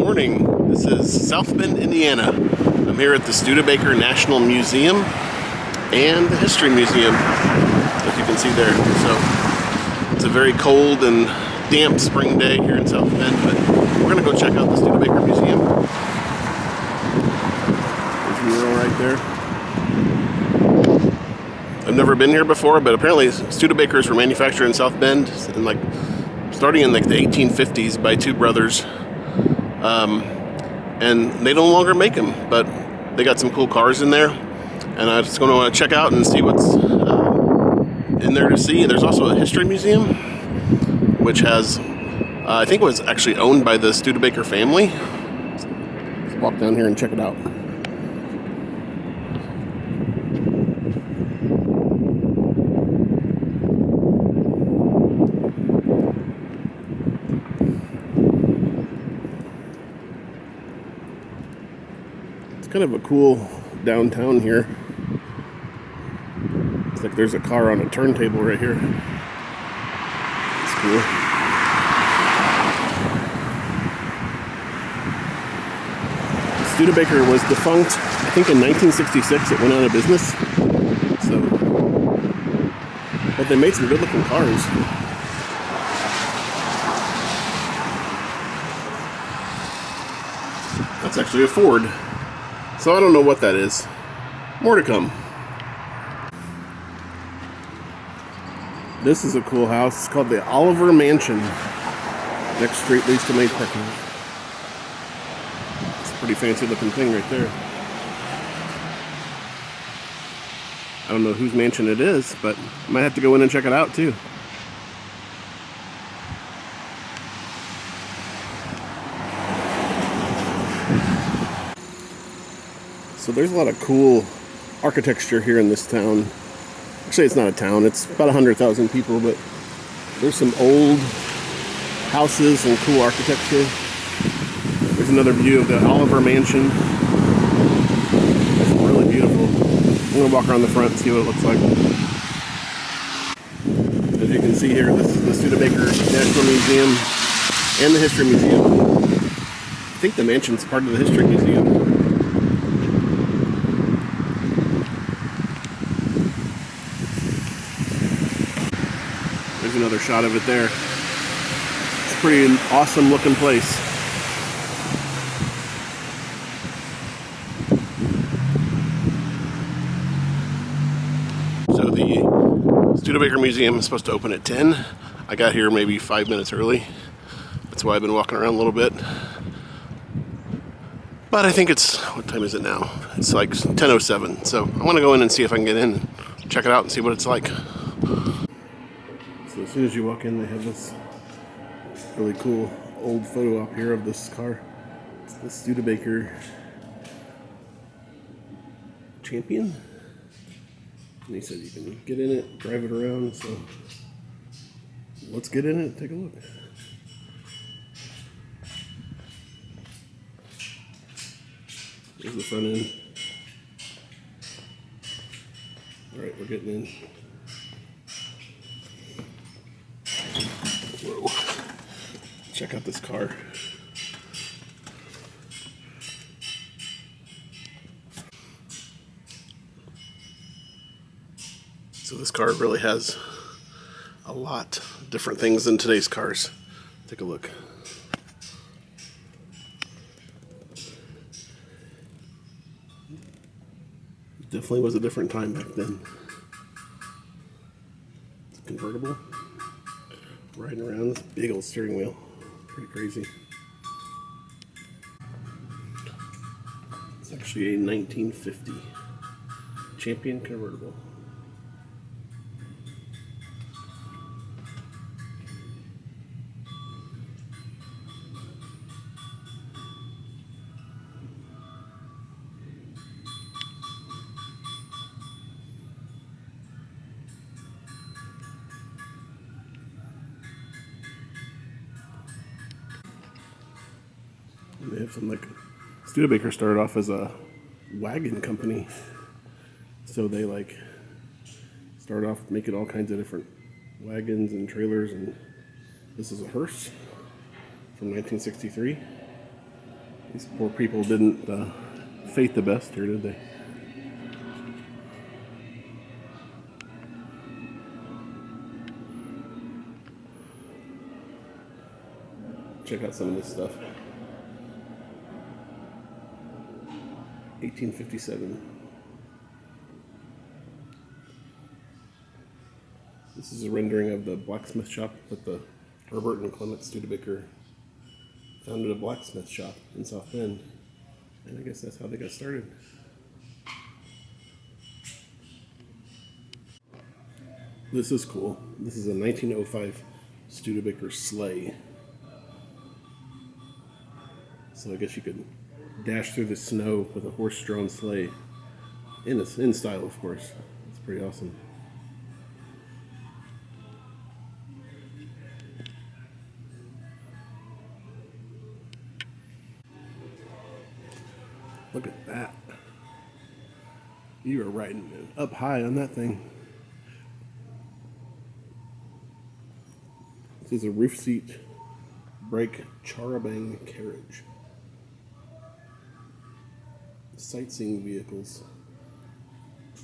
morning. This is South Bend, Indiana. I'm here at the Studebaker National Museum and the History Museum, as you can see there. So it's a very cold and damp spring day here in South Bend, but we're going to go check out the Studebaker Museum. There's a mural right there. I've never been here before, but apparently Studebakers were manufactured in South Bend starting in the 1850s by two brothers. And they no longer make them, but they got some cool cars in there, and I just want to check out and see what's in there to see. There's also a history museum, which has, I think it was actually owned by the Studebaker family. Let's walk down here and check it out. Kind of a cool downtown here. It's like there's a car on a turntable right here. It's cool. Studebaker was defunct, I think in 1966. It went out of business. So, but they made some good looking cars. That's actually a Ford. So I don't know what that is. More to come. This is a cool house. It's called the Oliver Mansion. Next street leads to main parking lot. It's a pretty fancy looking thing right there. I don't know whose mansion it is, but I might have to go in and check it out too. So there's a lot of cool architecture here in this town. Actually, it's not a town. It's about 100,000 people, but there's some old houses and cool architecture. There's another view of the Oliver Mansion. It's really beautiful. I'm going to walk around the front and see what it looks like. As you can see here, this is the Studebaker National Museum and the History Museum. I think the mansion's part of the History Museum. There's another shot of it there. It's a pretty awesome looking place. So the Studebaker Museum is supposed to open at 10. I got here maybe 5 minutes early. That's why I've been walking around a little bit. But I think it's, what time is it now? It's like 10:07. So I want to go in and see if I can get in and check it out and see what it's like. So as soon as you walk in, they have this really cool old photo op here of this car. It's the Studebaker Champion. And he said you can get in it, drive it around, so let's get in it and take a look. There's the front end. Alright, we're getting in. Whoa. Check out this car. So this car really has a lot of different things than today's cars. Take a look. It definitely was a different time back then. It's convertible. Riding around this big old steering wheel. Pretty crazy. It's actually a 1950 Champion convertible. They have some, like, Studebaker started off as a wagon company, so they started off making all kinds of different wagons and trailers, and this is a hearse from 1963. These poor people didn't fate the best here, did they? Check out some of this stuff. 1857. This is a rendering of the blacksmith shop that the Herbert and Clement Studebaker founded a blacksmith shop in South Bend. And I guess that's how they got started. This is cool. This is a 1905 Studebaker sleigh. So I guess you could dash through the snow with a horse-drawn sleigh. In style, of course. It's pretty awesome. Look at that. You are riding up high on that thing. This is a roof seat brake char-a-banc carriage. Sightseeing vehicles.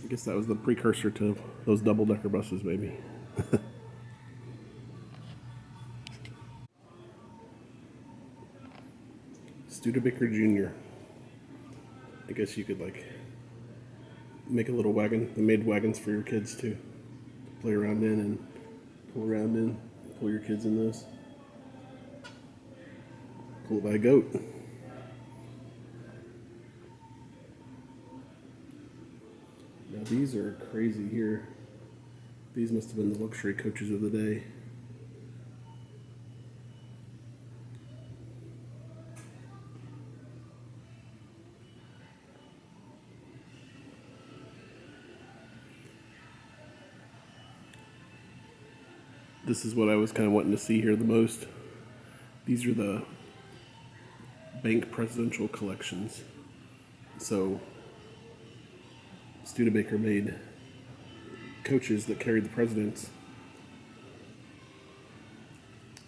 I guess that was the precursor to those double-decker buses, maybe. Studebaker Jr. I guess you could like make a little wagon. They made wagons for your kids to play around in and pull around in. Pull your kids in those. Pulled by a goat. Now these are crazy here. These must have been the luxury coaches of the day. This is what I was kind of wanting to see here the most. These are the bank presidential collections. So Studebaker made coaches that carried the presidents.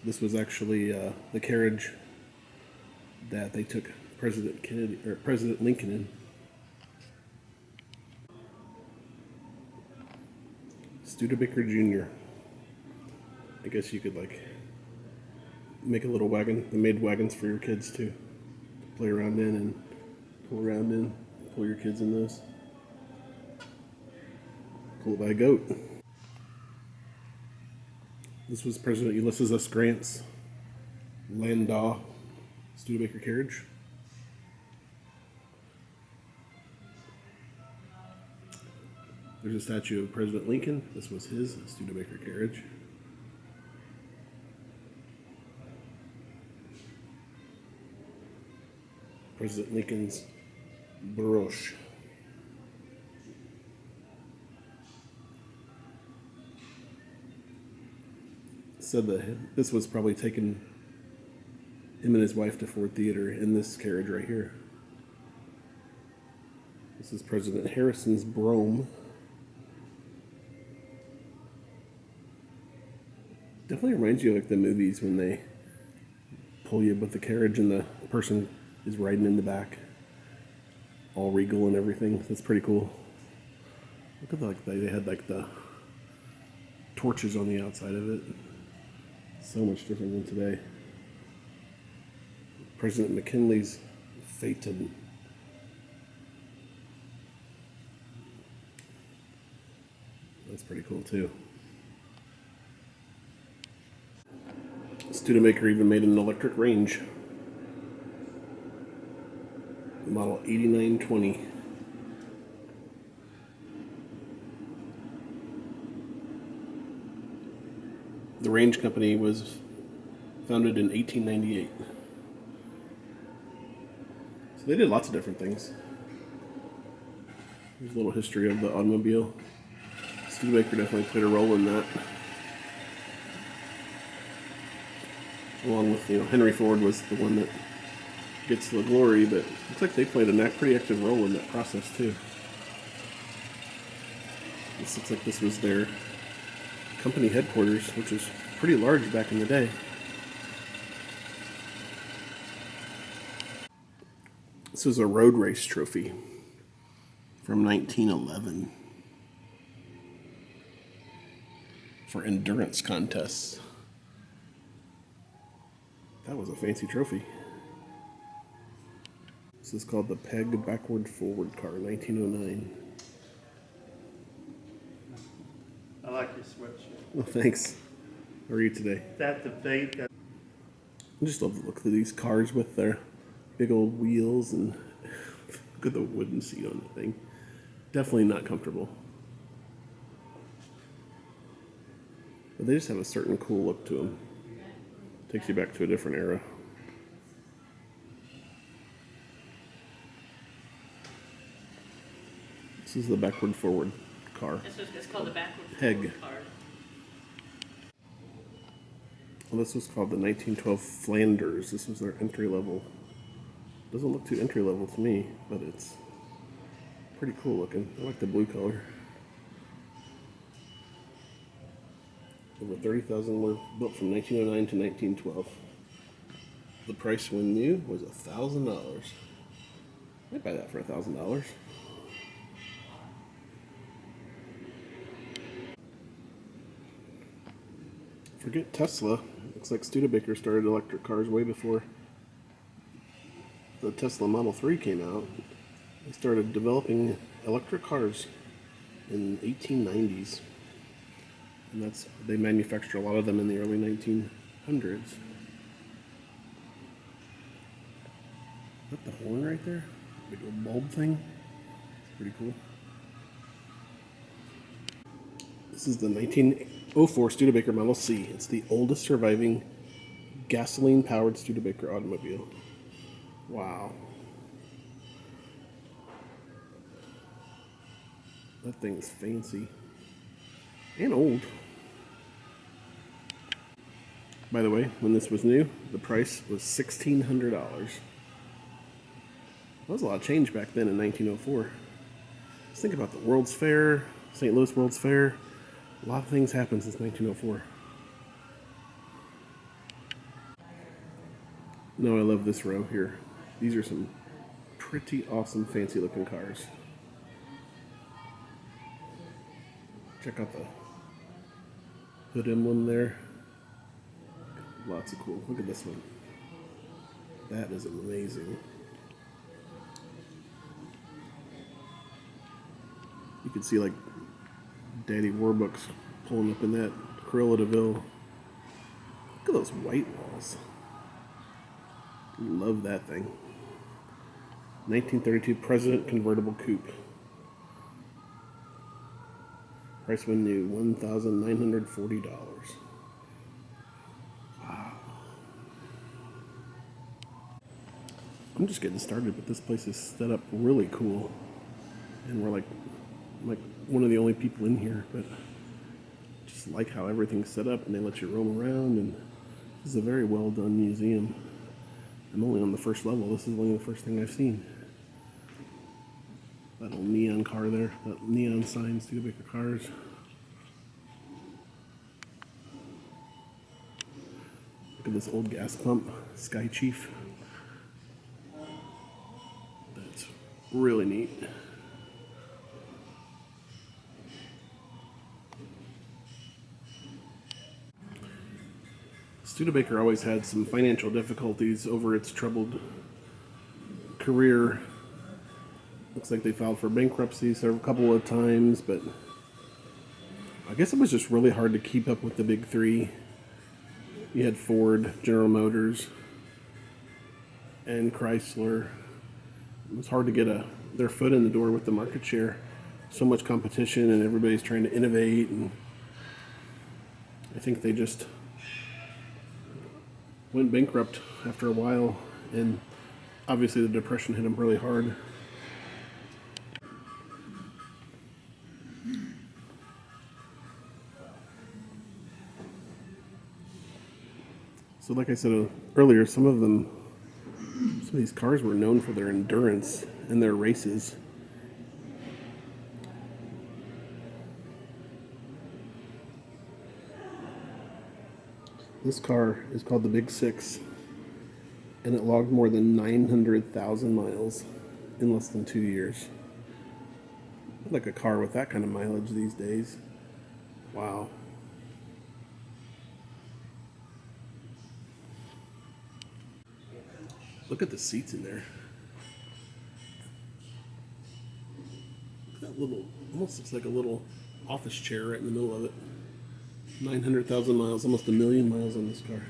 This was actually the carriage that they took President Kennedy or President Lincoln in. Studebaker Jr. I guess you could like make a little wagon. They made wagons for your kids to play around in and pull around in. Pull your kids in those. Pulled by a goat. This was President Ulysses S. Grant's Landau Studebaker carriage. There's a statue of President Lincoln. This was his Studebaker carriage. President Lincoln's barouche. Said that this was probably taking him and his wife to Ford Theater in this carriage right here. This is President Harrison's brougham. Definitely reminds you of like the movies when they pull you with the carriage and the person is riding in the back, all regal and everything. That's pretty cool. Look at like they had like the torches on the outside of it. So much different than today. President McKinley's Phaeton. That's pretty cool too. Studebaker even made an electric range. Model 8920. The Range Company was founded in 1898. So they did lots of different things. There's a little history of the automobile. Studebaker definitely played a role in that. Along with, Henry Ford was the one that gets the glory, but it looks like they played a pretty active role in that process too. This looks like this was their company headquarters, which was pretty large back in the day. This was a road race trophy from 1911 for endurance contests. That was a fancy trophy. This is called the Peg Backward Forward Car, 1909. I like your sweatshirt. Well, thanks. How are you today? That debate. I just love the look of these cars with their big old wheels and look at the wooden seat on the thing. Definitely not comfortable. But they just have a certain cool look to them. Takes you back to a different era. This is the backward forward car. It's called the backward Peg. forward car. Well, this was called the 1912 Flanders. This was their entry level. Doesn't look too entry level to me, but it's pretty cool looking. I like the blue color. Over 30,000 were built from 1909 to 1912. The price when new was $1,000. I'd buy that for $1,000. Forget Tesla. Looks like Studebaker started electric cars way before the Tesla Model 3 came out. They started developing electric cars in 1890s. And they manufactured a lot of them in the early 1900s. Is that the horn right there? Big old bulb thing? Pretty cool. This is the 1904 Studebaker Model C. It's the oldest surviving gasoline-powered Studebaker automobile. Wow. That thing is fancy. And old. By the way, when this was new, the price was $1,600. That was a lot of change back then in 1904. Just think about the World's Fair, St. Louis World's Fair. A lot of things happened since 1904. No, I love this row here. These are some pretty awesome, fancy looking cars. Check out the hood emblem there. Lots of cool. Look at this one. That is amazing. You can see like Daddy Warbucks pulling up in that Corolla DeVille. Look at those white walls. Love that thing. 1932 President Convertible Coupe. Price when new, $1,940. Wow. I'm just getting started, but this place is set up really cool. And we're like one of the only people in here, but just like how everything's set up and they let you roam around, and this is a very well done museum. I'm only on the first level. This is only the first thing I've seen. That little neon car there, that neon sign, Studebaker cars. Look at this old gas pump, Sky Chief. That's really neat. Studebaker always had some financial difficulties over its troubled career. Looks like they filed for bankruptcy a couple of times, but I guess it was just really hard to keep up with the big three. You had Ford, General Motors, and Chrysler. It was hard to get their foot in the door with the market share. So much competition and everybody's trying to innovate, and I think they just went bankrupt after a while, and obviously the Depression hit them really hard. So like I said earlier, some of these cars were known for their endurance and their races. This car is called the Big Six, and it logged more than 900,000 miles in less than 2 years. I'd like a car with that kind of mileage these days. Wow. Look at the seats in there. That little, almost looks like a little office chair right in the middle of it. 900,000 miles, almost 1,000,000 miles on this car.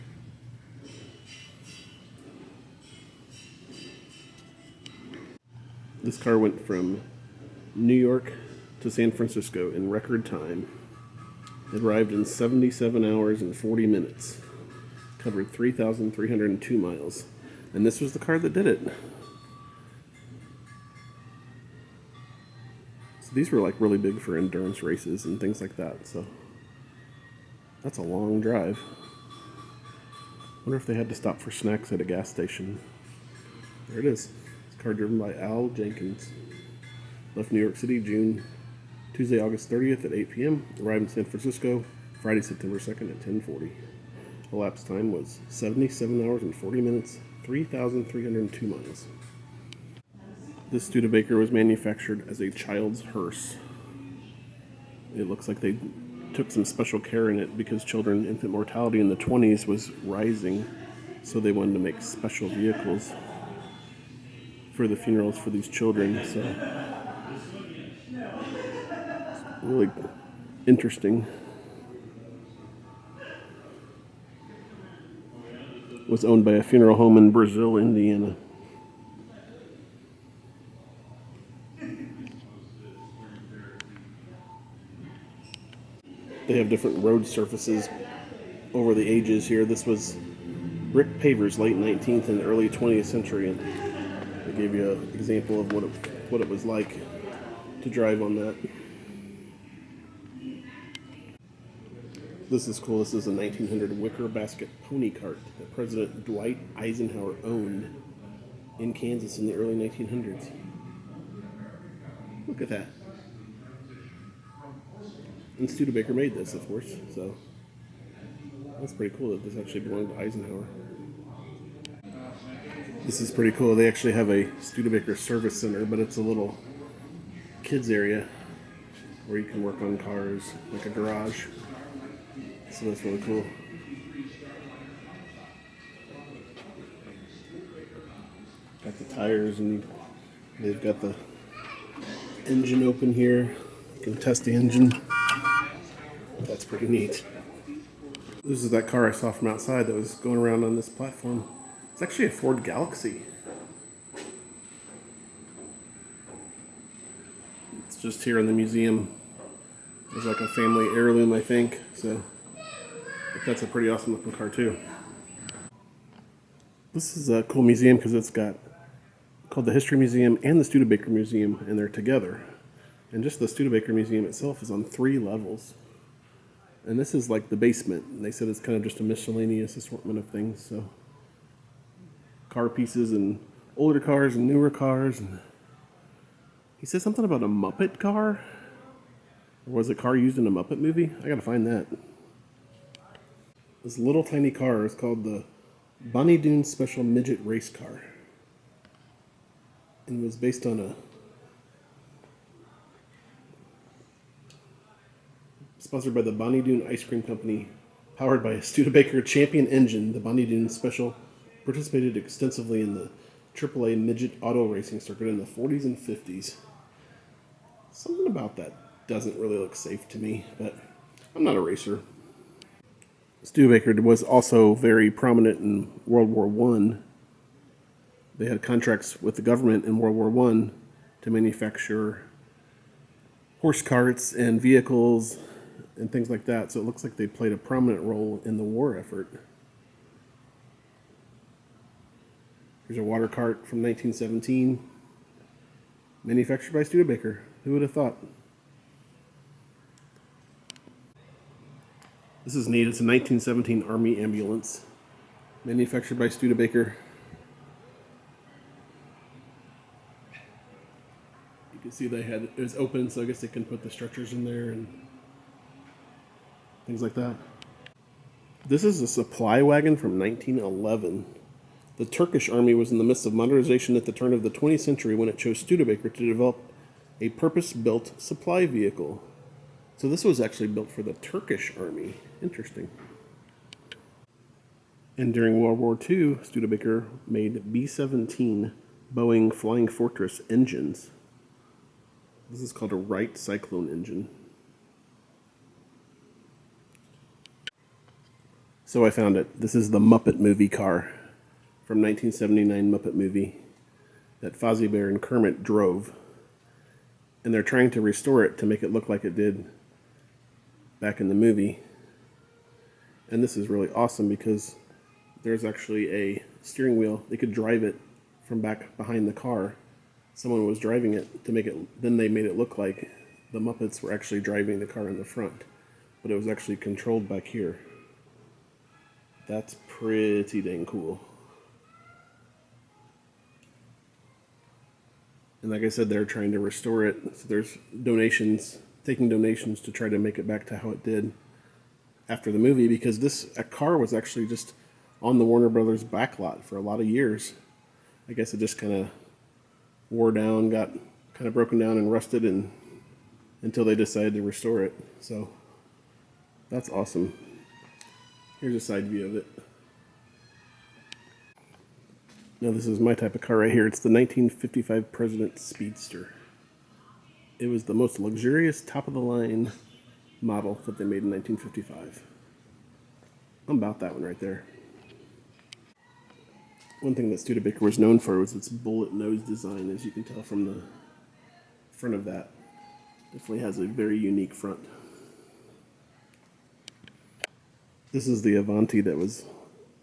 This car went from New York to San Francisco in record time. It arrived in 77 hours and 40 minutes. Covered 3,302 miles. And this was the car that did it. So these were like really big for endurance races and things like that. So that's a long drive. Wonder if they had to stop for snacks at a gas station. There it is. This car driven by Al Jenkins. Left New York City Tuesday, August 30th at 8 p.m. Arrived in San Francisco Friday, September 2nd at 10:40. Elapsed time was 77 hours and 40 minutes, 3,302 miles. This Studebaker was manufactured as a child's hearse. It looks like they took some special care in it because infant mortality in the 20s was rising, so they wanted to make special vehicles for the funerals for these children. So it's really interesting. It was owned by a funeral home in Brazil, Indiana. They have different road surfaces over the ages here. This was brick pavers, late 19th and early 20th century, and they gave you an example of what it was like to drive on that. This is cool. This is a 1900 wicker basket pony cart that President Dwight Eisenhower owned in Kansas in the early 1900s. Look at that. And Studebaker made this, of course, so that's pretty cool that this actually belonged to Eisenhower. This is pretty cool. They actually have a Studebaker service center, but it's a little kids area where you can work on cars, like a garage. So that's really cool. Got the tires, and they've got the engine open here. You can test the engine. That's pretty neat. This is that car I saw from outside that was going around on this platform. It's actually a Ford Galaxy. It's just here in the museum. It's like a family heirloom, I think. So but that's a pretty awesome looking car too. This is a cool museum because it's called the History Museum and the Studebaker Museum, and they're together. And just the Studebaker Museum itself is on 3 levels. And this is like the basement. And they said it's kind of just a miscellaneous assortment of things. So car pieces and older cars and newer cars. And he said something about a Muppet car. Or was it a car used in a Muppet movie? I gotta find that. This little tiny car is called the Bonnie Doon Special Midget Race Car. And it was based on sponsored by the Bonnie Doon Ice Cream Company, powered by a Studebaker Champion engine. The Bonnie Doon Special participated extensively in the AAA midget auto racing circuit in the 40s and 50s. Something about that doesn't really look safe to me, but I'm not a racer. Studebaker was also very prominent in World War I. They had contracts with the government in World War I to manufacture horse carts and vehicles and things like that, so it looks like they played a prominent role in the war effort. Here's a water cart from 1917, manufactured by Studebaker. Who would have thought? This is neat. It's a 1917 Army ambulance, manufactured by Studebaker. You can see it was open, so I guess they can put the stretchers in there and things like that. This is a supply wagon from 1911. The Turkish army was in the midst of modernization at the turn of the 20th century when it chose Studebaker to develop a purpose-built supply vehicle. So this was actually built for the Turkish army. Interesting. And during World War II, Studebaker made B-17 Boeing Flying Fortress engines. This is called a Wright Cyclone engine. So I found it. This is the Muppet movie car from 1979 Muppet movie that Fozzie Bear and Kermit drove. And they're trying to restore it to make it look like it did back in the movie. And this is really awesome because there's actually a steering wheel. They could drive it from back behind the car. Someone was driving it to make it, then they made it look like the Muppets were actually driving the car in the front. But it was actually controlled back here. That's pretty dang cool. And like I said, they're trying to restore it. So there's donations, taking donations to try to make it back to how it did after the movie, because a car was actually just on the Warner Brothers backlot for a lot of years. I guess it just kind of wore down, got kind of broken down and rusted until they decided to restore it. So that's awesome. Here's a side view of it. Now this is my type of car right here. It's the 1955 President Speedster. It was the most luxurious, top-of-the-line model that they made in 1955. I'm about that one right there. One thing that Studebaker was known for was its bullet nose design, as you can tell from the front of that. Definitely has a very unique front. This is the Avanti that was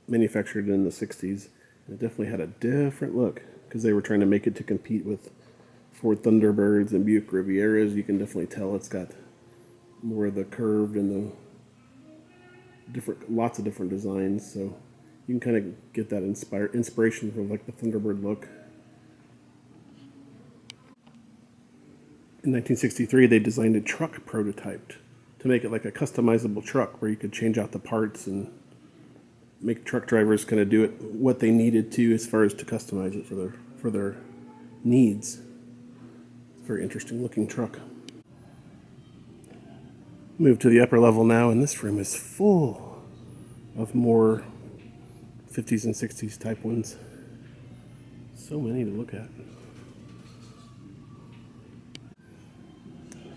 manufactured in the 60s. It definitely had a different look because they were trying to make it to compete with Ford Thunderbirds and Buick Rivieras. You can definitely tell it's got more of the curved and the lots of different designs. So you can kind of get that inspiration from like the Thunderbird look. In 1963, they designed a truck prototype to make it like a customizable truck where you could change out the parts and make truck drivers kind of do it what they needed to as far as to customize it for their needs. It's a very interesting looking truck. Move to the upper level now, and this room is full of more 50s and 60s type ones. So many to look at.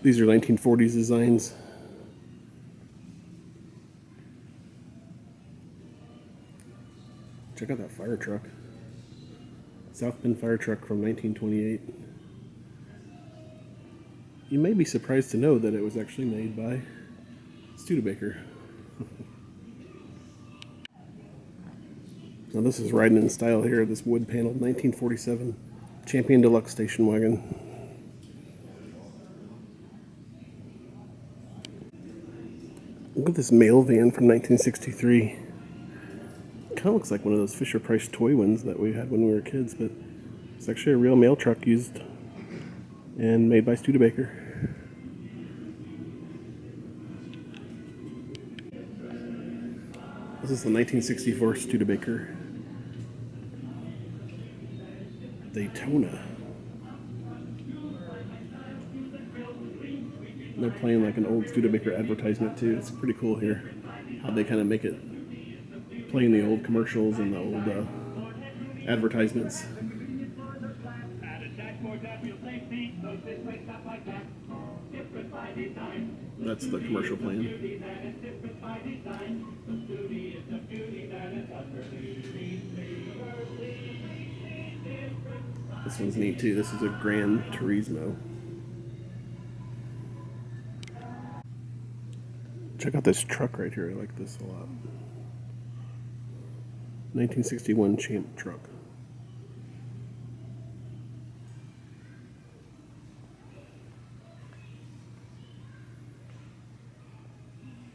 These are 1940s designs. Check out that fire truck. South Bend fire truck from 1928. You may be surprised to know that it was actually made by Studebaker. Now this is riding in style here, this wood-paneled 1947 Champion Deluxe station wagon. Look at this mail van from 1963. Kind of looks like one of those Fisher-Price toy ones that we had when we were kids, but it's actually a real mail truck used and made by Studebaker. This is the 1964 Studebaker Daytona. And they're playing like an old Studebaker advertisement too. It's pretty cool here how they kind of make it playing the old commercials and the old advertisements. That's the commercial plan. This one's neat too. This is a Gran Turismo. Check out this truck right here. I like this a lot. 1961 Champ truck.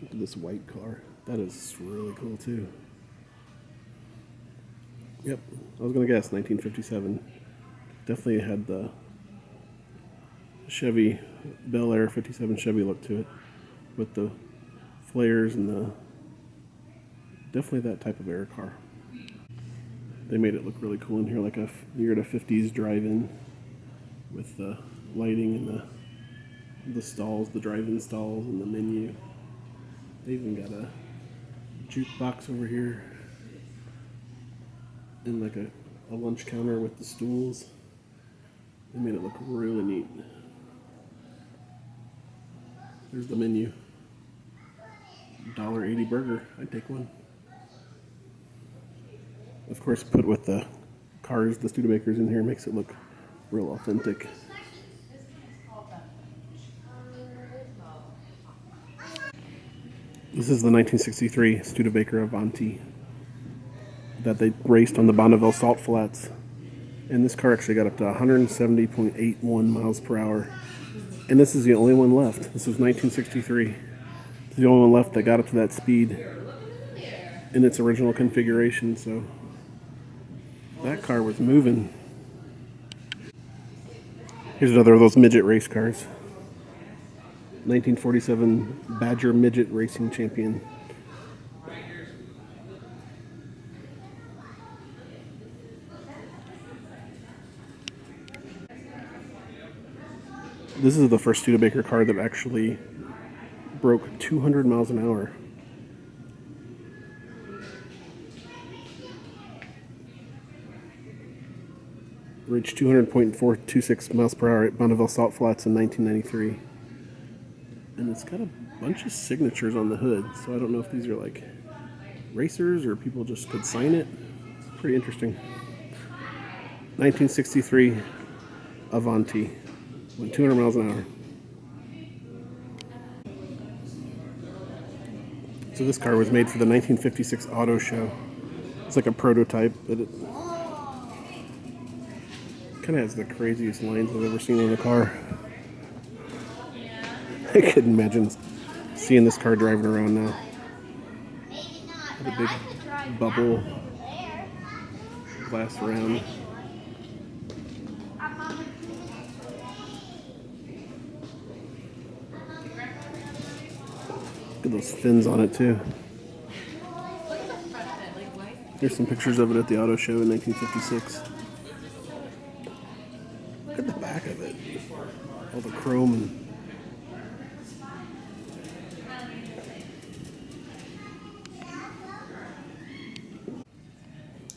Look at this white car. That is really cool too. Yep, I was gonna guess 1957. Definitely had the Chevy Bel Air 57 Chevy look to it, with the flares and definitely that type of air car. They made it look really cool in here, like you're at a 50s drive-in with the lighting and the stalls, the drive-in stalls, and the menu. They even got a jukebox over here and like a lunch counter with the stools. They made it look really neat. There's the menu. $1.80 burger. I'd take one. Of course, put with the cars, the Studebakers in here makes it look real authentic. This is the 1963 Studebaker Avanti that they raced on the Bonneville Salt Flats. And this car actually got up to 170.81 miles per hour. And this is the only one left. This was 1963. It's the only one left that got up to that speed in its original configuration, so that car was moving. Here's another of those midget race cars. 1947 Badger Midget Racing Champion. This is the first Studebaker car that actually broke 200 miles an hour. Reached 200.426 miles per hour at Bonneville Salt Flats in 1993. And it's got a bunch of signatures on the hood, so I don't know if these are like racers or people just could sign it. It's pretty interesting. 1963 Avanti went 200 miles an hour. So this car was made for the 1956 auto show. It's like a prototype, but it kind of has the craziest lines I've ever seen on a car. I couldn't imagine seeing this car driving around now. With a big bubble glass round. Look at those fins on it too. Here's some pictures of it at the auto show in 1956. Look at the back of it. All the chrome and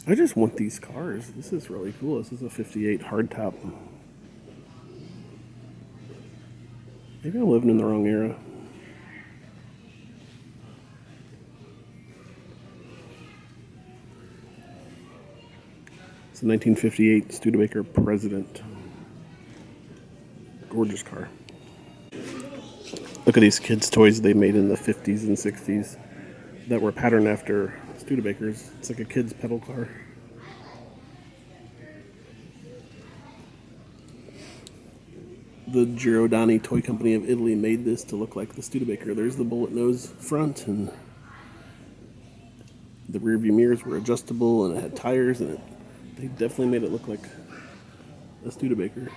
I just want these cars. This is really cool. This is a 58 hardtop. Maybe I'm living in the wrong era. It's a 1958 Studebaker President. Gorgeous car. Look at these kids' toys they made in the 50s and 60s that were patterned after Studebakers. It's like a kid's pedal car. The Giordani Toy Company of Italy made this to look like the Studebaker. There's the bullet nose front, and the rear view mirrors were adjustable, and it had tires, and they definitely made it look like a Studebaker.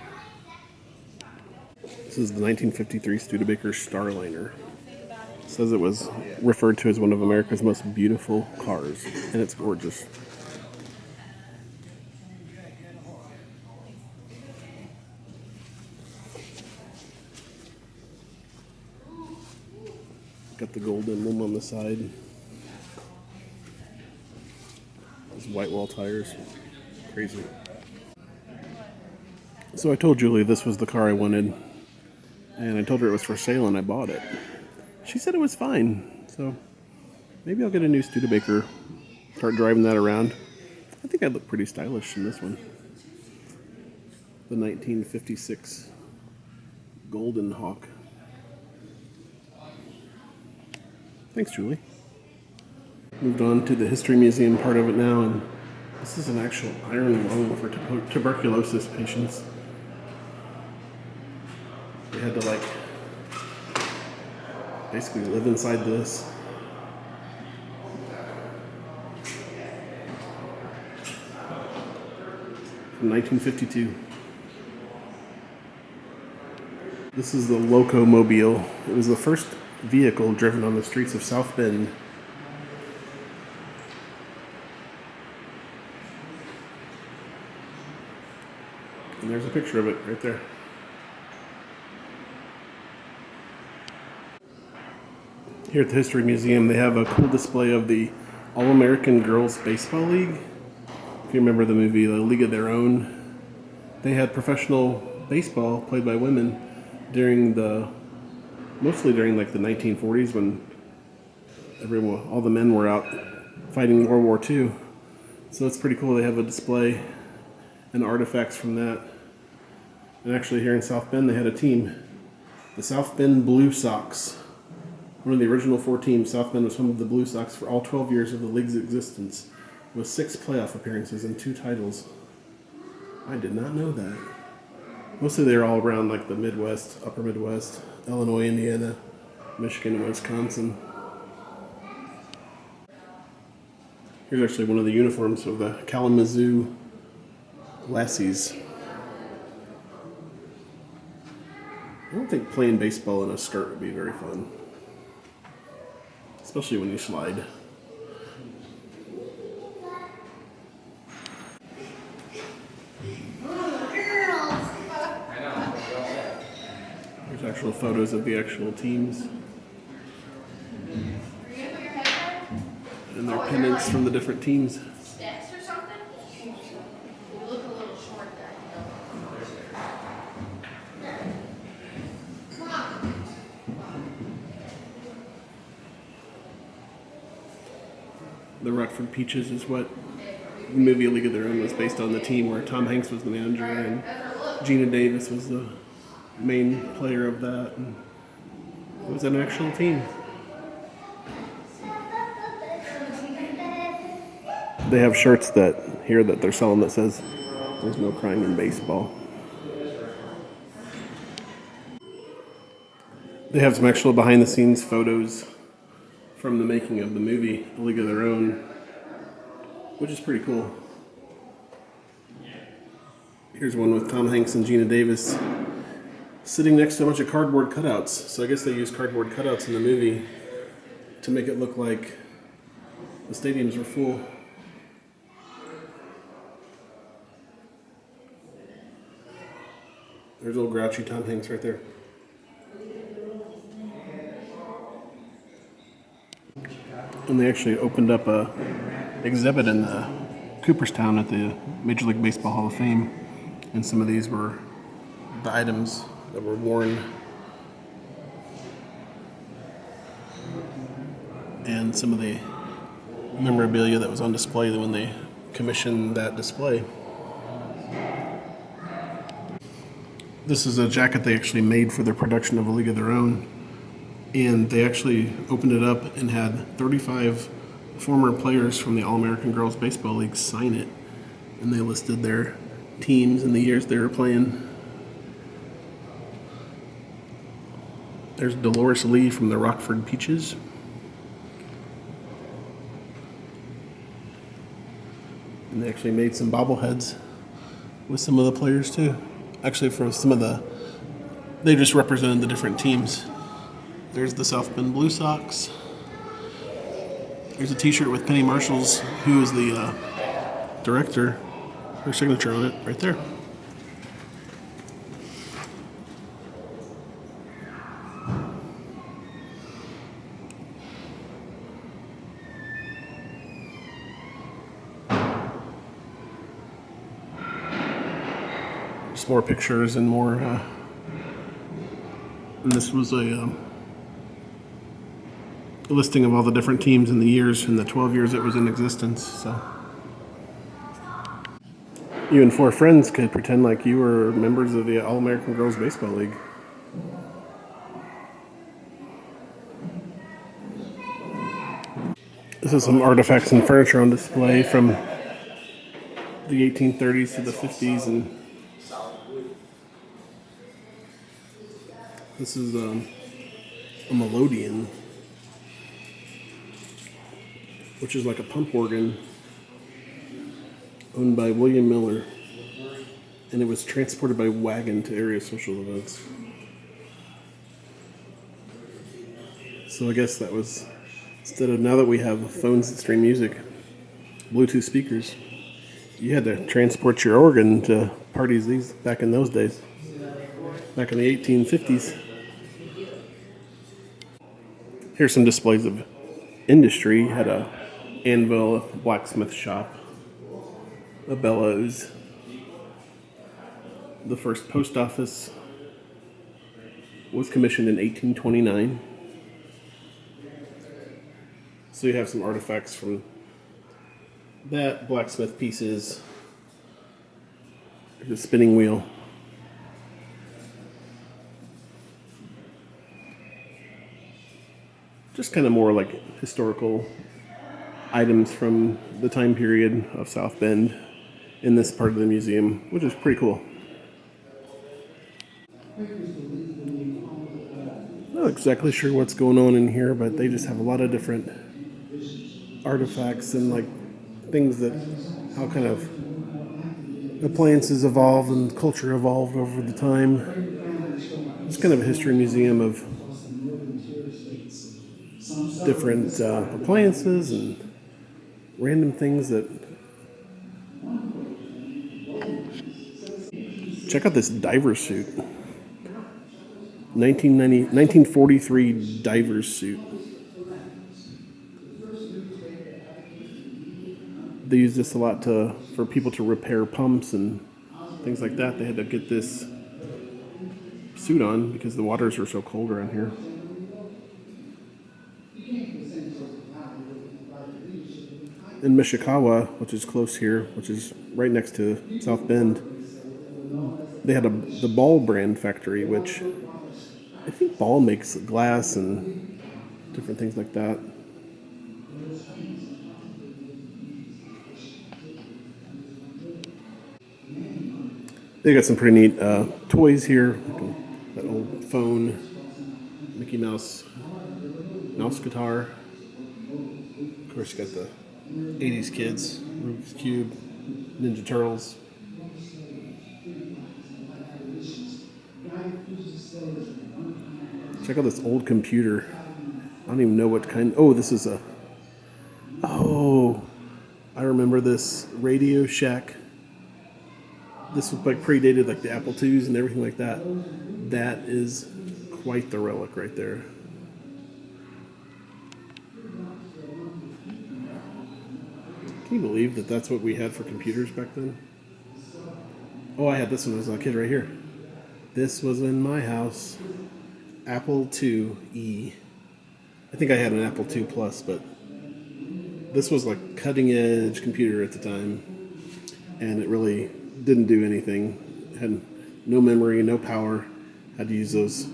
This is the 1953 Studebaker Starliner. It says it was referred to as one of America's most beautiful cars, and it's gorgeous. Got the gold emblem on the side. These white wall tires. Crazy. So I told Julie this was the car I wanted, and I told her it was for sale, and I bought it. She said it was fine, so maybe I'll get a new Studebaker, start driving that around. I think I'd look pretty stylish in this one. The 1956 Golden Hawk. Thanks, Julie. Moved on to the History Museum part of it now, and this is an actual iron lung for tuberculosis patients. They had to basically live inside this. From 1952. This is the Locomobile. It was the first vehicle driven on the streets of South Bend. And there's a picture of it right there. Here at the History Museum, they have a cool display of the All-American Girls Baseball League. If you remember the movie, The League of Their Own, they had professional baseball played by women mostly during like the 1940s when all the men were out fighting World War II. So it's pretty cool. They have a display and artifacts from that. And actually here in South Bend, they had a team, the South Bend Blue Sox. One of the original 4 teams. South Bend was home of the Blue Sox for all 12 years of the league's existence, with 6 playoff appearances and 2 titles. I did not know that. Mostly they're all around like the Midwest, upper Midwest, Illinois, Indiana, Michigan, and Wisconsin. Here's actually one of the uniforms of the Kalamazoo Lassies. I don't think playing baseball in a skirt would be very fun. Especially when you slide. There's actual photos of the actual teams. And their pennants from the different teams. Steps or something? You look a little short there. The Rockford Peaches is what the movie A League of Their Own was based on, the team where Tom Hanks was the manager and Gina Davis was the main player of that. And it was an actual team. They have shirts that they're selling that says "There's no crying in baseball." They have some actual behind-the-scenes photos from the making of the movie A League of Their Own, which is pretty cool. Here's one with Tom Hanks and Gina Davis sitting next to a bunch of cardboard cutouts. So I guess they used cardboard cutouts in the movie to make it look like the stadiums were full. There's old grouchy Tom Hanks right there. And they actually opened up a exhibit in Cooperstown at the Major League Baseball Hall of Fame. And some of these were the items that were worn. And some of the memorabilia that was on display when they commissioned that display. This is a jacket they actually made for their production of A League of Their Own. And they actually opened it up and had 35 former players from the All-American Girls Baseball League sign it. And they listed their teams and the years they were playing. There's Dolores Lee from the Rockford Peaches. And they actually made some bobbleheads with some of the players too. Actually, for they just represented the different teams. There's the South Bend Blue Sox. There's a t-shirt with Penny Marshall's, who is the director. Her signature on it, right there. Just more pictures and more. And this was a listing of all the different teams and the years in the 12 years it was in existence. So you and 4 friends could pretend like you were members of the All-American Girls Baseball League. This is some artifacts and furniture on display from the 1830s to the 50s, and this is a melodeon, which is like a pump organ owned by William Miller, and it was transported by wagon to area social events. So I guess that was, now that we have phones that stream music, Bluetooth speakers, you had to transport your organ to parties these back in those days, back in the 1850s. Here's some displays of industry. Had a anvil, a blacksmith shop, a bellows, the first post office was commissioned in 1829. So you have some artifacts from that, blacksmith pieces, the spinning wheel. Just kind of more like historical items from the time period of South Bend in this part of the museum, which is pretty cool. Not exactly sure what's going on in here, but they just have a lot of different artifacts and like things that how kind of appliances evolved and culture evolved over the time. It's kind of a history museum of different appliances and random things that. Check out this diver suit. 1943 diver's suit. They use this a lot for people to repair pumps and things like that. They had to get this suit on because the waters are so cold around here. In Mishikawa, which is close here, which is right next to South Bend, they had the Ball brand factory, which I think Ball makes glass and different things like that. They got some pretty neat toys here. That old phone, Mickey Mouse guitar. Of course, you got the 80s kids, Rubik's Cube, Ninja Turtles. Check out this old computer. I don't even know what kind. Oh, this is a. Oh, I remember this Radio Shack. This was like predated like the Apple IIs and everything like that. That is quite the relic right there. Can you believe that that's what we had for computers back then? Oh, I had this when I was a kid right here. This was in my house. Apple IIe. I think I had an Apple II Plus, but this was like cutting edge computer at the time, and it really didn't do anything. Had no memory, no power. Had to use those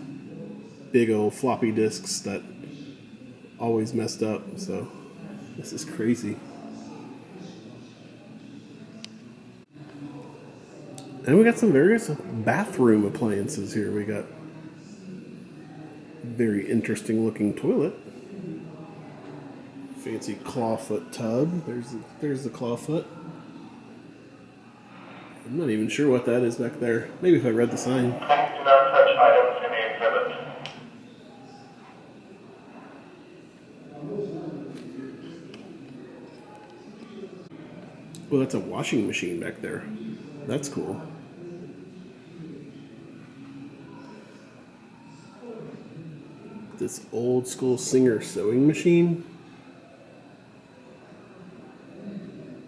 big old floppy disks that always messed up. So this is crazy. And we got some various bathroom appliances here. We got very interesting looking toilet. Fancy clawfoot tub. There's the clawfoot. I'm not even sure what that is back there. Maybe if I read the sign. Please do not touch items in the exhibit. Well, that's a washing machine back there. That's cool. This old school Singer sewing machine.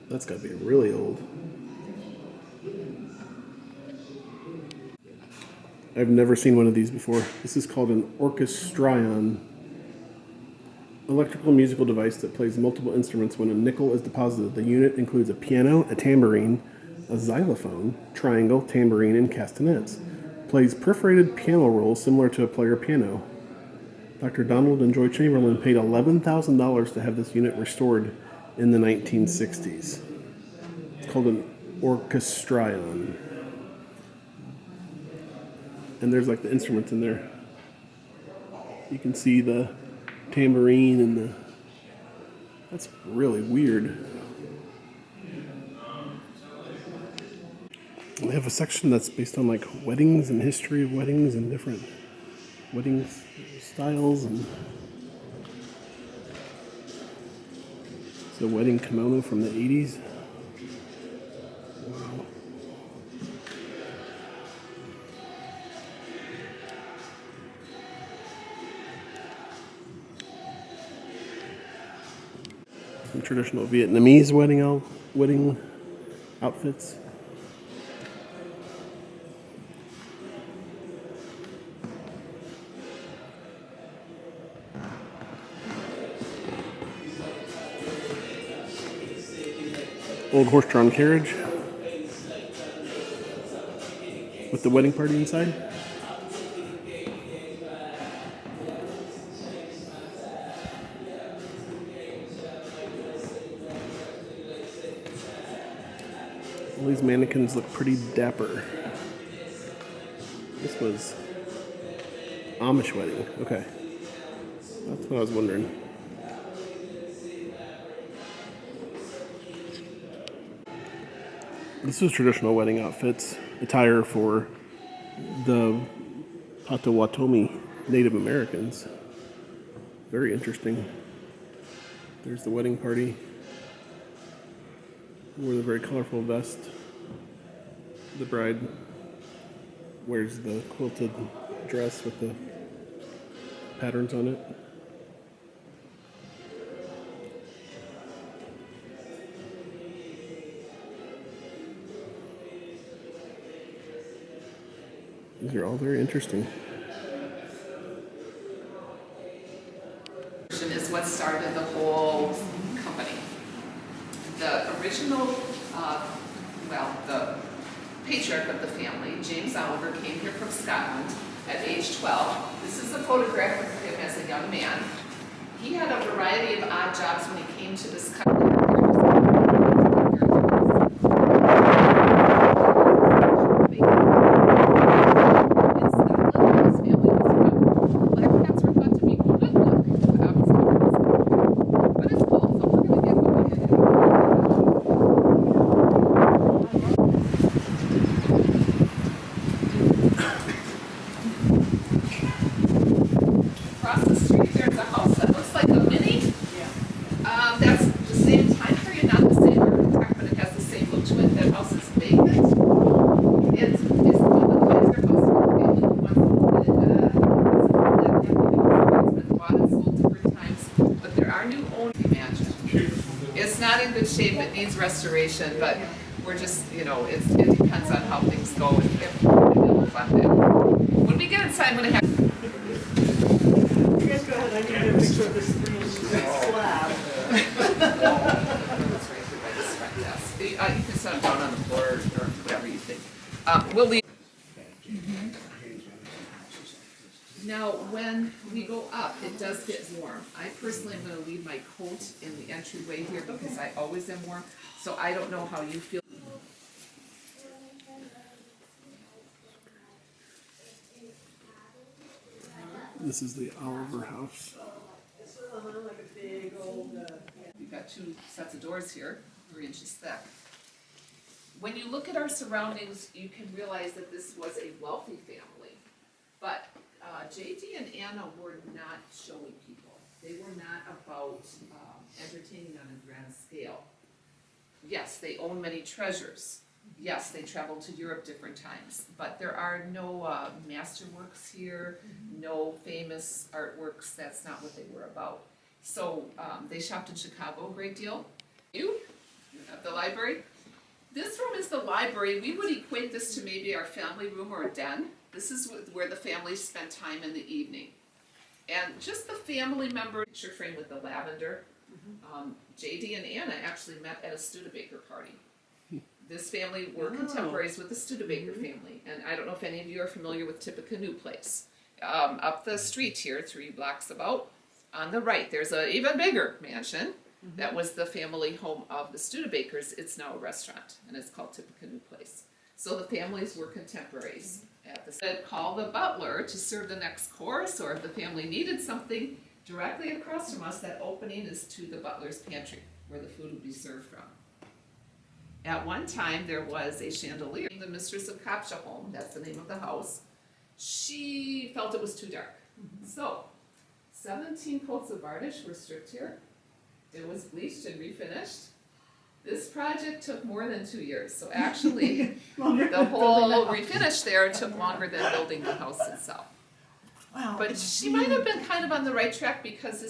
That's got to be really old. I've never seen one of these before. This is called an orchestrion. Electrical musical device that plays multiple instruments when a nickel is deposited. The unit includes a piano, a tambourine, a xylophone, triangle, tambourine, and castanets. Plays perforated piano rolls similar to a player piano. Dr. Donald and Joy Chamberlain paid $11,000 to have this unit restored in the 1960s. It's called an orchestrion. And there's like the instruments in there. You can see the tambourine and the. That's really weird. They have a section that's based on like weddings and history of weddings and different wedding styles, and it's a wedding kimono from the 80s. Wow. Some traditional Vietnamese wedding outfits. Old horse-drawn carriage with the wedding party inside. All these mannequins look pretty dapper. This was Amish wedding. Okay. That's what I was wondering. This was traditional wedding outfits, attire for the Potawatomi Native Americans. Very interesting. There's the wedding party. Wore the very colorful vest. The bride wears the quilted dress with the patterns on it. These are all very interesting. Is what started the whole company. The original, the patriarch of the family, James Oliver, came here from Scotland at age 12. This is a photograph of him as a young man. He had a variety of odd jobs when he came to this country. It needs restoration, but we're just, it depends on how things go and if we're able to fund it. When we get inside, I'm going to have. You guys go ahead, I need to get a picture of this slab. You can set it down on the floor or whatever you think. We'll leave. Now, when we go up, it does get warm. I personally am going to leave my coat in the entryway here because I always am warm, so I don't know how you feel. This is the Oliver house. Like a big old. We've got two sets of doors here, 3 inches thick. When you look at our surroundings, you can realize that this was a wealthy family, but JD and Anna were not showy people. They were not about entertaining on a grand scale. Yes, they own many treasures. Yes, they traveled to Europe different times, but there are no masterworks here, no famous artworks. That's not what they were about. So they shopped in Chicago a great deal. You at the library. This room is the library. We would equate this to maybe our family room or a den. This is where the families spend time in the evening. And just the family member picture frame with the lavender. JD and Anna actually met at a Studebaker party. This family were contemporaries with the Studebaker family. And I don't know if any of you are familiar with Tippecanoe Place. Up the street here, 3 blocks about, on the right, there's an even bigger mansion. That was the family home of the Studebakers. It's now a restaurant, and it's called Tippecanoe Place. So the families were contemporaries. Said call the butler to serve the next course, or if the family needed something, directly across from us, that opening is to the butler's pantry, where the food would be served from. At one time, there was a chandelier. The mistress of Kopsha home, that's the name of the house, she felt it was too dark. So, 17 coats of varnish were stripped here. It was bleached and refinished. This project took more than 2 years. So actually, the whole refinish there took longer than building the house itself. Wow. But she might have been kind of on the right track because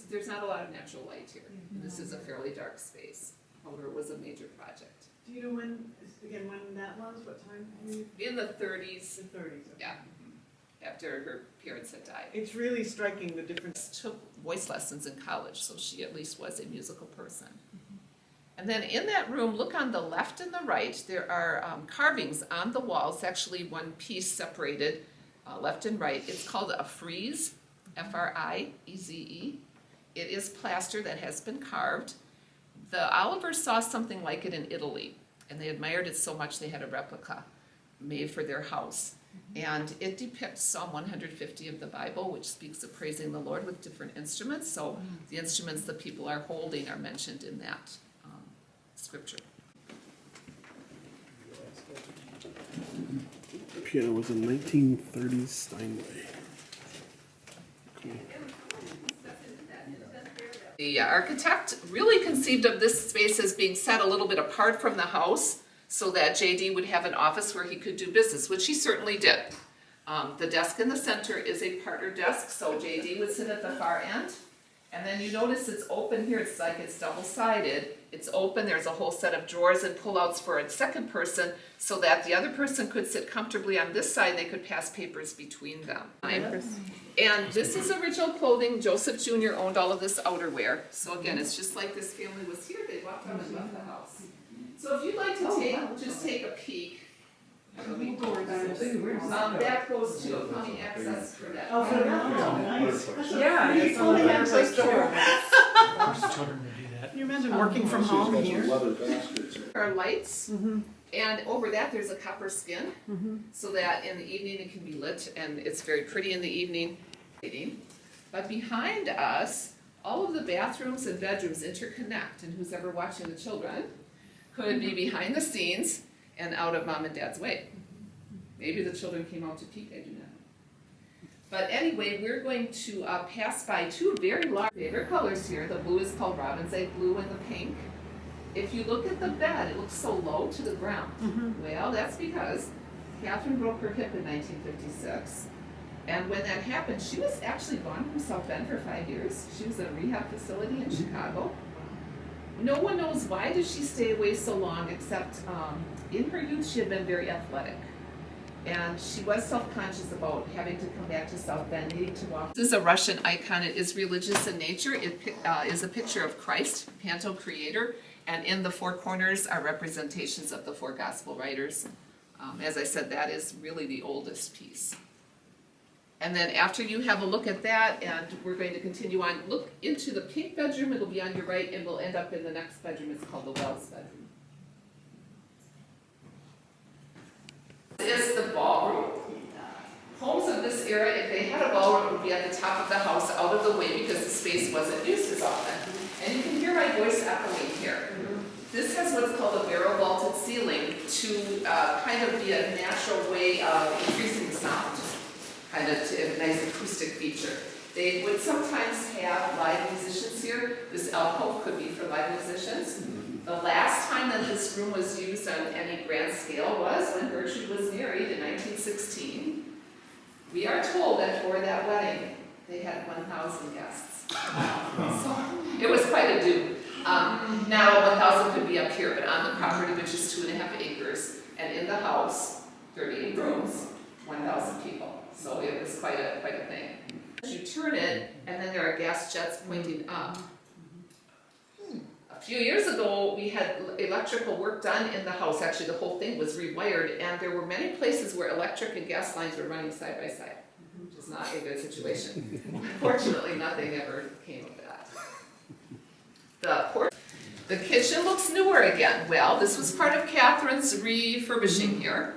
there's not a lot of natural light here. This is a fairly dark space. However, it was a major project. Do you know when that was, what time period? In the 30s, The 30s. Okay. yeah, after her parents had died. It's really striking the difference. Took voice lessons in college, so she at least was a musical person. And then in that room, look on the left and the right, there are carvings on the walls, actually one piece separated left and right. It's called a frieze, F-R-I-E-Z-E. It is plaster that has been carved. The Olivers saw something like it in Italy, and they admired it so much they had a replica made for their house. And it depicts Psalm 150 of the Bible, which speaks of praising the Lord with different instruments. So the instruments that people are holding are mentioned in that scripture. The piano was a 1930s Steinway. Cool. The architect really conceived of this space as being set a little bit apart from the house so that JD would have an office where he could do business, which he certainly did. The desk in the center is a partner desk, so JD would sit at the far end. And then you notice it's open here, it's like it's double-sided. It's open, there's a whole set of drawers and pullouts for a second person so that the other person could sit comfortably on this side, they could pass papers between them. And this is original clothing. Joseph Jr. owned all of this outerwear. So again, it's just like this family was here, they walked out and left the house. So if you'd like to just take a peek. That goes to a plumbing access for that. Oh, for nice. Yeah, it's plumbing access door. Children to do that. Can you imagine working from home here? There are lights, and over that there's a copper skin, so that in the evening it can be lit, and it's very pretty in the evening. But behind us, all of the bathrooms and bedrooms interconnect, and who's ever watching the children could be behind the scenes and out of mom and dad's way. Maybe the children came out to peek, I do not know. But anyway, we're going to pass by two very large favorite colors here. The blue is called robin's egg blue and the pink. If you look at the bed, it looks so low to the ground. Well, that's because Catherine broke her hip in 1956. And when that happened, she was actually gone from South Bend for 5 years. She was in a rehab facility in Chicago. No one knows why did she stay away so long, except in her youth she had been very athletic. And she was self-conscious about having to come back to South Bend, needing to walk. This is a Russian icon. It is religious in nature. It is a picture of Christ, Panto Creator, and in the four corners are representations of the four gospel writers. As I said, that is really the oldest piece. And then after you have a look at that, and we're going to continue on, look into the pink bedroom. It'll be on your right, and we'll end up in the next bedroom. It's called the Wells bedroom. This is the ballroom. Homes of this era, if they had a ballroom, it would be at the top of the house, out of the way, because the space wasn't used as often. And you can hear my voice echoing here. This has what's called a barrel vaulted ceiling to kind of be a natural way of increasing the sound. Kind of a nice acoustic feature. They would sometimes have live musicians here. This alcove could be for live musicians. The last time that this room was used on any grand scale was when Gertrude was married in 1916. We are told that for that wedding, they had 1,000 guests. So it was quite a do. Now 1,000 could be up here, but on the property, which is 2.5 acres, and in the house, 38 rooms, 1,000 people. So it was quite a thing. You turn it, and then there are gas jets pointing up. A few years ago, we had electrical work done in the house. Actually, the whole thing was rewired, and there were many places where electric and gas lines were running side by side, which is not a good situation. Fortunately, nothing ever came of that. The kitchen looks newer again. Well, this was part of Catherine's refurbishing here.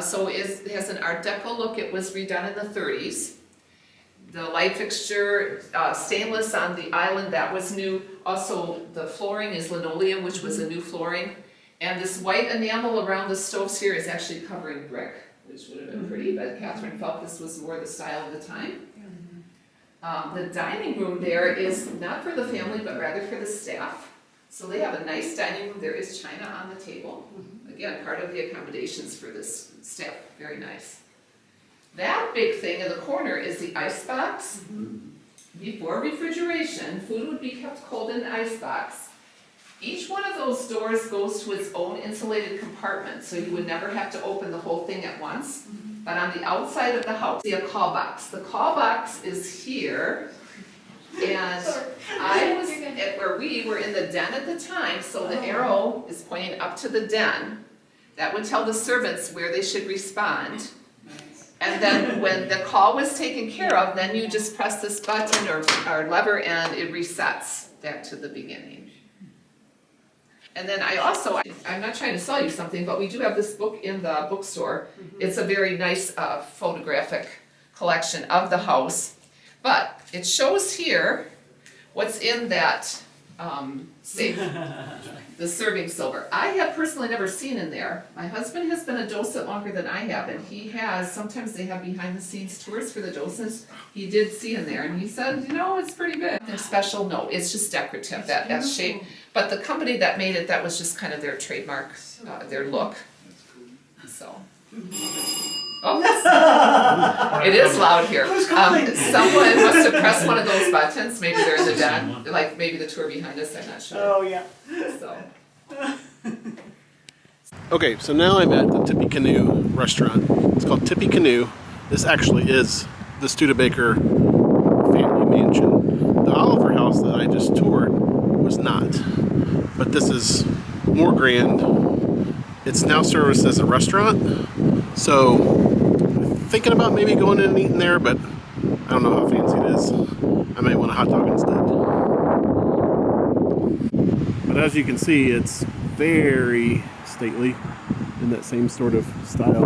So it has an Art Deco look. It was redone in the 30s. The light fixture, stainless on the island, that was new. Also, the flooring is linoleum, which was a new flooring. And this white enamel around the stoves here is actually covering brick, which would have been pretty, but Catherine felt this was more the style of the time. The dining room there is not for the family, but rather for the staff. So they have a nice dining room. There is china on the table. Again, part of the accommodations for this staff. Very nice. That big thing in the corner is the ice box. Before refrigeration, food would be kept cold in the ice box. Each one of those doors goes to its own insulated compartment, so you would never have to open the whole thing at once. But on the outside of the house, see a call box. The call box is here. And I was at where we were in the den at the time, so the arrow is pointing up to the den. That would tell the servants where they should respond. And then when the call was taken care of, then you just press this button or lever and it resets back to the beginning. And then I'm not trying to sell you something, but we do have this book in the bookstore. It's a very nice photographic collection of the house. But it shows here what's in that safe, the serving silver. I have personally never seen in there. My husband has been a docent longer than I have, and he has, sometimes they have behind the scenes tours for the docents. He did see in there, and he said, you know, it's pretty good. They're special, no, it's just decorative, that shape. But the company that made it, that was just kind of their trademark, their look, so. Oh, it is loud here. Someone must have pressed one of those buttons. Maybe they're in the den, like maybe the tour behind us. I'm not sure. Oh, yeah. So. Okay, so now I'm at the Tippy Canoe restaurant. It's called Tippy Canoe. This actually is the Studebaker family mansion. The Oliver house that I just toured was not, but this is more grand. It's now serviced as a restaurant, so thinking about maybe going in and eating there, but I don't know how fancy it is. I might want a hot dog instead. But as you can see, it's very stately in that same sort of style.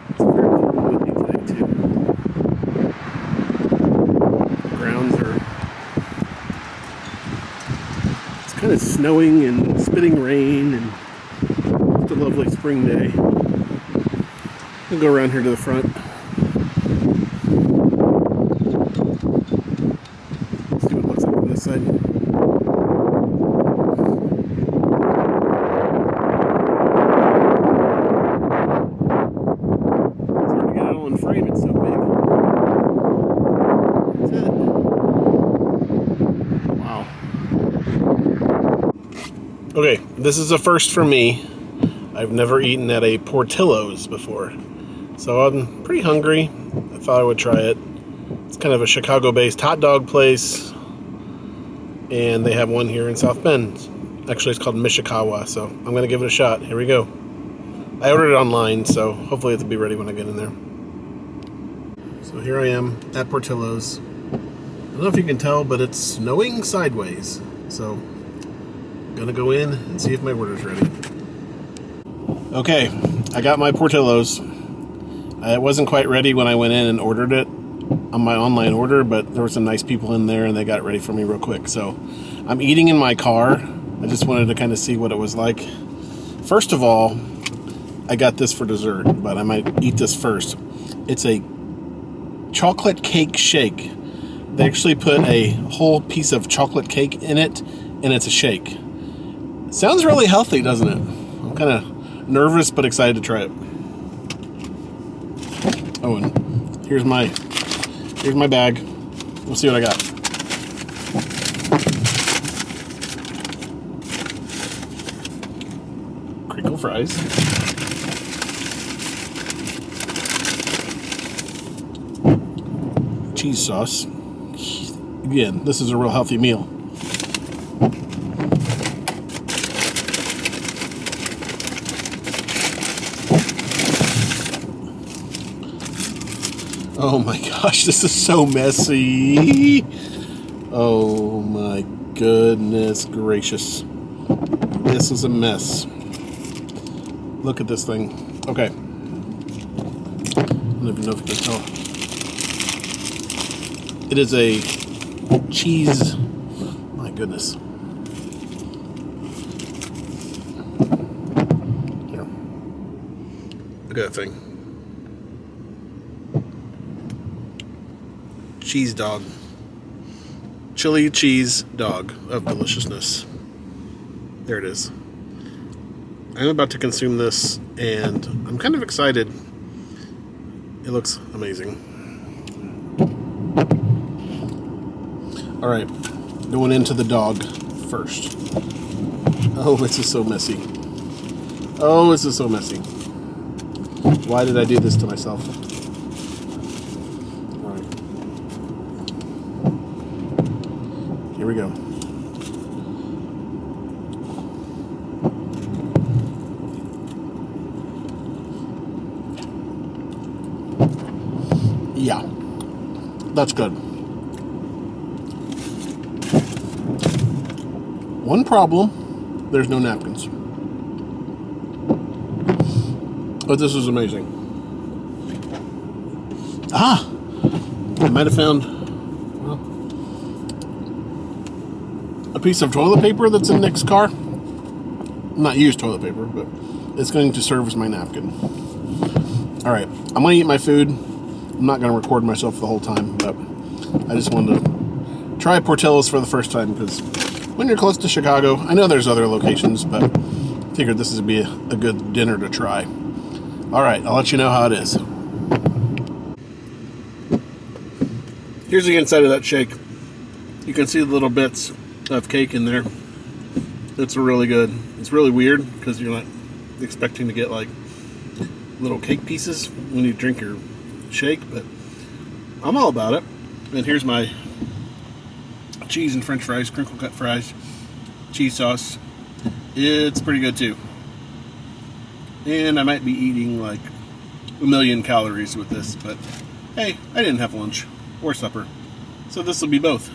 It's very cool windy today too. The grounds are, it's kind of snowing and spitting rain, and it's a lovely spring day. We'll go around here to the front. See what it looks like on this side. It's hard to get it all in frame, it's so big. That's it. Wow. Okay, this is a first for me. I've never eaten at a Portillo's before, so I'm pretty hungry. I thought I would try it. It's kind of a Chicago-based hot dog place, and they have one here in South Bend. Actually, it's called Mishikawa, so I'm going to give it a shot. Here we go. I ordered it online, so hopefully it'll be ready when I get in there. So here I am at Portillo's. I don't know if you can tell, but it's snowing sideways, so I'm going to go in and see if my order's ready. Okay, I got my Portillo's. It wasn't quite ready when I went in and ordered it on my online order, but there were some nice people in there and they got it ready for me real quick. So I'm eating in my car. I just wanted to kind of see what it was like. First of all, I got this for dessert, but I might eat this first. It's a chocolate cake shake. They actually put a whole piece of chocolate cake in it, and it's a shake. Sounds really healthy, doesn't it? I'm kind of nervous but excited to try it. Oh, and here's my bag. We'll see what I got. Crinkle fries. Cheese sauce. Again, this is a real healthy meal. Oh my gosh, this is so messy. Oh my goodness gracious. This is a mess. Look at this thing. Okay. I don't even know if you can tell. It is a cheese. My goodness. Here. Look at that thing. Cheese dog. Chili cheese dog of deliciousness. There it is. I'm about to consume this, and I'm kind of excited. It looks amazing. All right, going into the dog first. Oh, this is so messy. Oh, this is so messy. Why did I do this to myself? All right. Here we go. Yeah, that's good. One problem, there's no napkins. But this is amazing. Ah! I might have found, well, a piece of toilet paper that's in Nick's car. Not used toilet paper, but it's going to serve as my napkin. Alright, I'm going to eat my food. I'm not going to record myself the whole time, but I just wanted to try Portillo's for the first time, because when you're close to Chicago, I know there's other locations, but I figured this would be a good dinner to try. Alright, I'll let you know how it is. Here's the inside of that shake. You can see the little bits of cake in there. It's really good. It's really weird, because you're not expecting to get like little cake pieces when you drink your shake, but I'm all about it. And here's my cheese and french fries, crinkle cut fries, cheese sauce. It's pretty good too. And I might be eating like 1,000,000 calories with this, but hey, I didn't have lunch or supper, so this will be both.